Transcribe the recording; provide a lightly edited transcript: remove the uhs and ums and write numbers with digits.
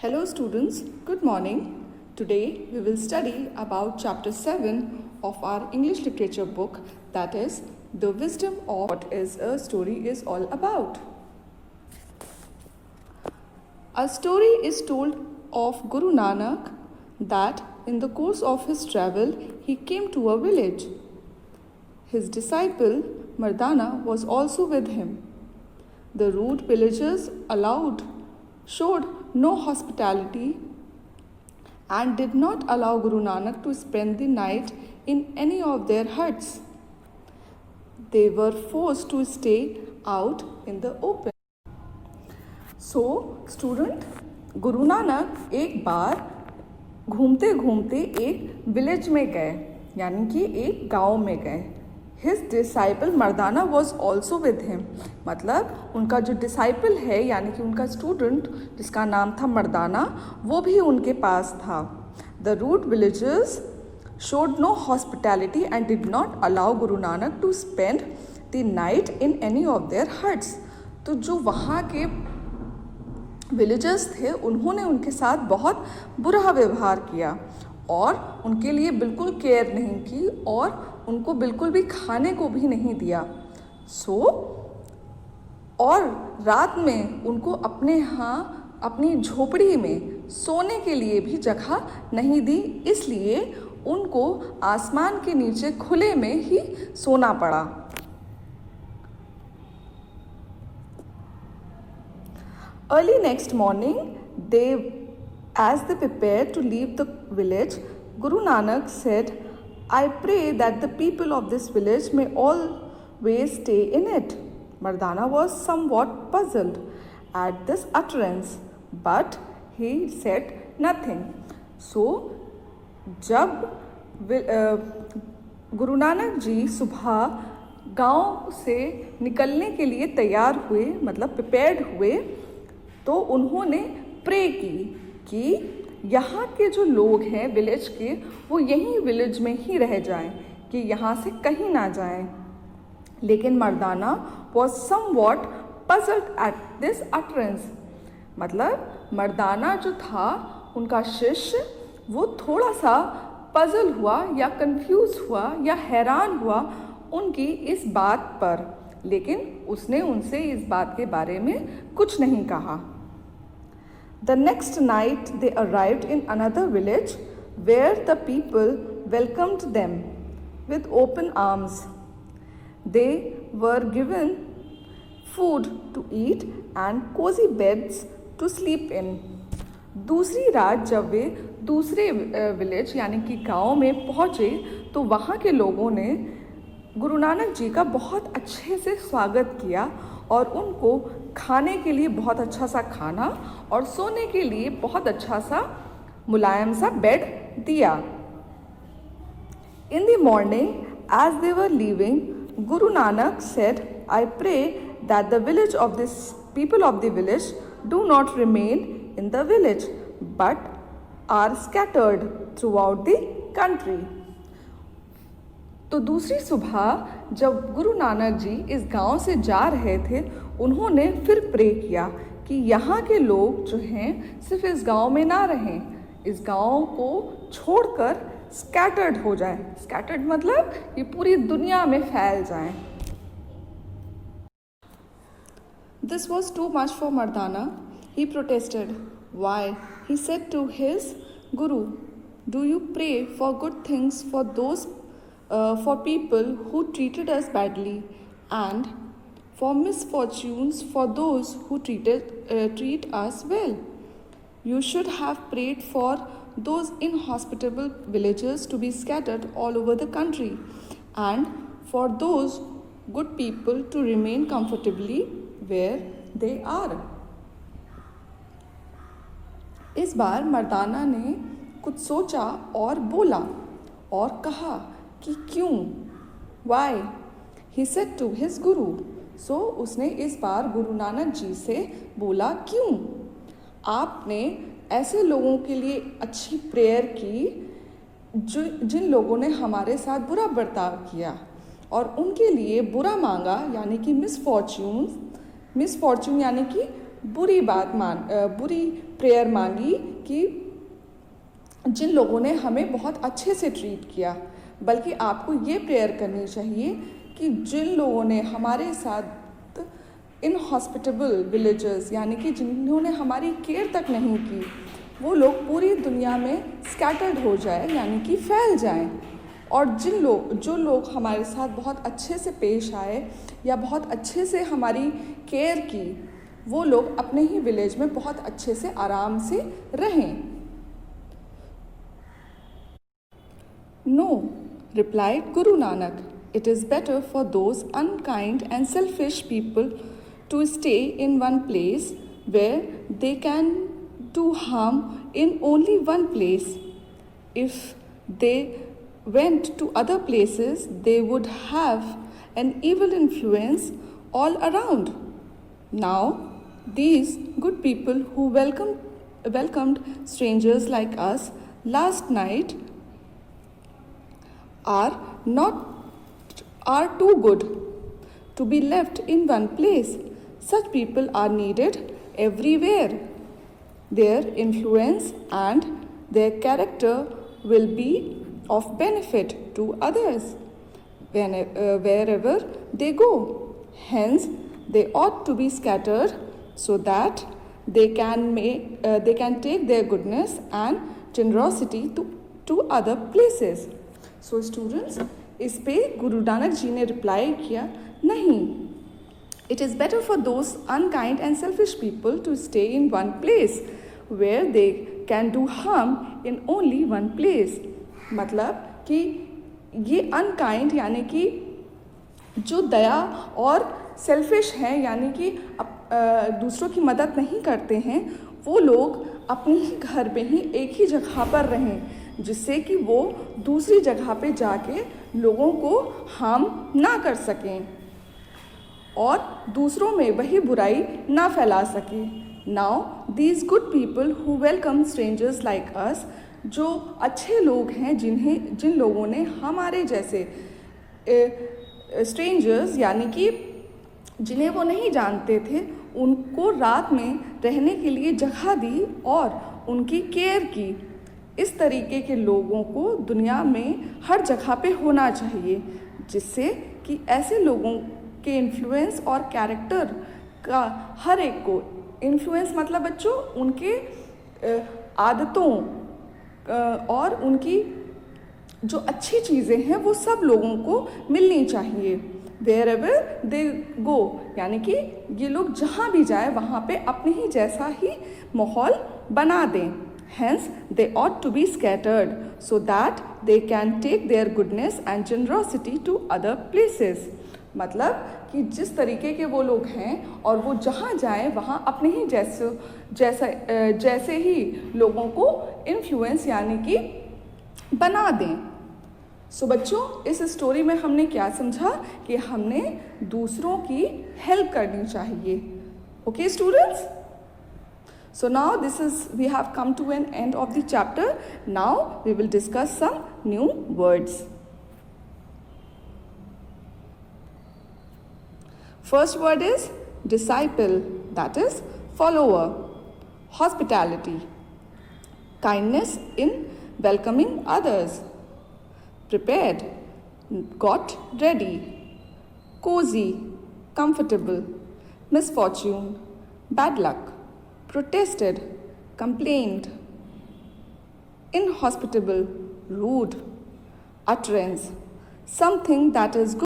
Hello students, good morning. Today we will study about chapter 7 of our English literature book, that is The Wisdom of What is a Story is all about. A story is told of Guru Nanak that in the course of his travel he came to a village. His disciple Mardana was also with him. The rude villagers showed no hospitality and did not allow Guru Nanak to spend the night in any of their huts. They were forced to stay out in the open. So, student, Guru Nanak एक बार घूमते घूमते एक village में गए, यानी कि एक गांव में गए. His disciple Mardana was also with him. मतलब उनका जो डिसाइपल है यानी कि उनका स्टूडेंट जिसका नाम था मर्दाना, वो भी उनके पास था. The rude villagers showed no hospitality and did not allow Guru Nanak to spend the night in any of their huts. तो जो वहाँ के विलेजर्स थे उन्होंने उनके साथ बहुत बुरा व्यवहार किया और उनके लिए बिल्कुल केयर नहीं की और उनको बिल्कुल भी खाने को भी नहीं दिया. और रात में उनको अपने यहाँ अपनी झोपड़ी में सोने के लिए भी जगह नहीं दी, इसलिए उनको आसमान के नीचे खुले में ही सोना पड़ा. Early next morning, as they prepared to leave the village, Guru Nanak said, I pray that the people of this village may always stay in it. Mardana was somewhat puzzled at this utterance, but he said nothing. So, जब गुरु नानक जी सुबह गांव से निकलने के लिए तैयार हुए, मतलब प्रिपेयर्ड हुए, तो उन्होंने प्रे की कि यहाँ के जो लोग हैं विलेज के, वो यहीं विलेज में ही रह जाएं, कि यहाँ से कहीं ना जाएं. लेकिन मर्दाना was somewhat puzzled at this utterance. मतलब मर्दाना जो था उनका शिष्य, वो थोड़ा सा पजल हुआ या कंफ्यूज हुआ या हैरान हुआ उनकी इस बात पर, लेकिन उसने उनसे इस बात के बारे में कुछ नहीं कहा. The next night they arrived in another village where the people welcomed them with open arms. They were given food to eat and cozy beds to sleep in. दूसरी रात जब वे दूसरे विलेज यानी कि गांव में पहुँचे तो वहाँ के लोगों ने गुरु नानक जी का बहुत अच्छे से स्वागत किया और उनको खाने के लिए बहुत अच्छा सा खाना और सोने के लिए बहुत अच्छा सा मुलायम सा बेड दिया. In the morning, as they were leaving, Guru Nanak said, I pray that the people of the village do not remain in the village, but are scattered throughout the country. तो दूसरी सुबह जब गुरु नानक जी इस गांव से जा रहे थे, उन्होंने फिर प्रे किया कि यहाँ के लोग जो हैं सिर्फ इस गांव में ना रहें, इस गांव को छोड़कर स्कैटर्ड हो जाएं. स्कैटर्ड मतलब ये पूरी दुनिया में फैल जाएं. This was too much for Mardana. He protested. Why? He said to his Guru, do you pray for good things for people who treated us badly, and for misfortunes for those who treat us well? You should have prayed for those inhospitable villagers to be scattered all over the country, and for those good people to remain comfortably where they are. इस बार मर्दाना ने कुछ सोचा और बोला और कहा कि क्यों? Why? He said to his Guru. So उसने इस बार गुरु नानक जी से बोला क्यों? आपने ऐसे लोगों के लिए अच्छी प्रेयर की जिन लोगों ने हमारे साथ बुरा बर्ताव किया और उनके लिए बुरा मांगा, यानी कि मिसफॉर्च्यून यानी कि बुरी प्रेयर मांगी कि जिन लोगों ने हमें बहुत अच्छे से ट्रीट किया, बल्कि आपको ये प्रेयर करनी चाहिए कि जिन लोगों ने हमारे साथ इनहॉस्पिटेबल विलेजर्स, यानी कि जिन्होंने हमारी केयर तक नहीं की, वो लोग पूरी दुनिया में स्कैटर्ड हो जाए, यानी कि फैल जाएं। और जो लोग हमारे साथ बहुत अच्छे से पेश आए या बहुत अच्छे से हमारी केयर की, वो लोग अपने ही विलेज में बहुत अच्छे से आराम से रहें। No, replied Guru Nanak, it is better for those unkind and selfish people to stay in one place where they can do harm in only one place. If they went to other places, they would have an evil influence all around. Now, these good people who welcomed strangers like us last night are too good to be left in one place. Such people are needed everywhere. Their influence and their character will be of benefit to others wherever they go. Hence, they ought to be scattered so that they can take their goodness and generosity to other places. So students, इस पे गुरु नानक जी ने reply किया, नहीं, it is better for those unkind and selfish people to stay in one place where they can do harm in only one place. मतलब कि ये unkind यानी कि जो दया और सेल्फिश हैं, यानी कि दूसरों की मदद नहीं करते हैं, वो लोग अपने ही घर में ही एक ही जगह पर रहें, जिससे कि वो दूसरी जगह पे जाके लोगों को हार्म ना कर सकें और दूसरों में वही बुराई ना फैला सकें। Now these good people who welcome strangers like us, जो अच्छे लोग हैं जिन लोगों ने हमारे जैसे स्ट्रेंजर्स, यानी कि जिन्हें वो नहीं जानते थे, उनको रात में रहने के लिए जगह दी और उनकी केयर की। इस तरीके के लोगों को दुनिया में हर जगह पे होना चाहिए, जिससे कि ऐसे लोगों के इन्फ्लुएंस और कैरेक्टर का हर एक को, इन्फ्लुएंस मतलब बच्चों उनके आदतों और उनकी जो अच्छी चीज़ें हैं वो सब लोगों को मिलनी चाहिए। वेयरएवर दे गो, यानी कि ये लोग जहाँ भी जाए वहाँ पे अपने ही जैसा ही माहौल बना दें। Hence, they ought to be scattered so that they can take their goodness and generosity to other places. मतलब कि जिस तरीके के वो लोग हैं और वो जहाँ जाएं वहाँ अपने ही जैसे ही लोगों को इन्फ्लुएंस यानी कि बना दें। सो बच्चों, इस स्टोरी में हमने क्या समझा कि हमने दूसरों की हेल्प करनी चाहिए। Okay students? So now we have come to an end of the chapter. Now we will discuss some new words. First word is disciple, that is follower. Hospitality, kindness in welcoming others. Prepared, got ready. Cozy, comfortable. Misfortune, bad luck. Protested, complained. Inhospitable, rude. Utterance, something that is good.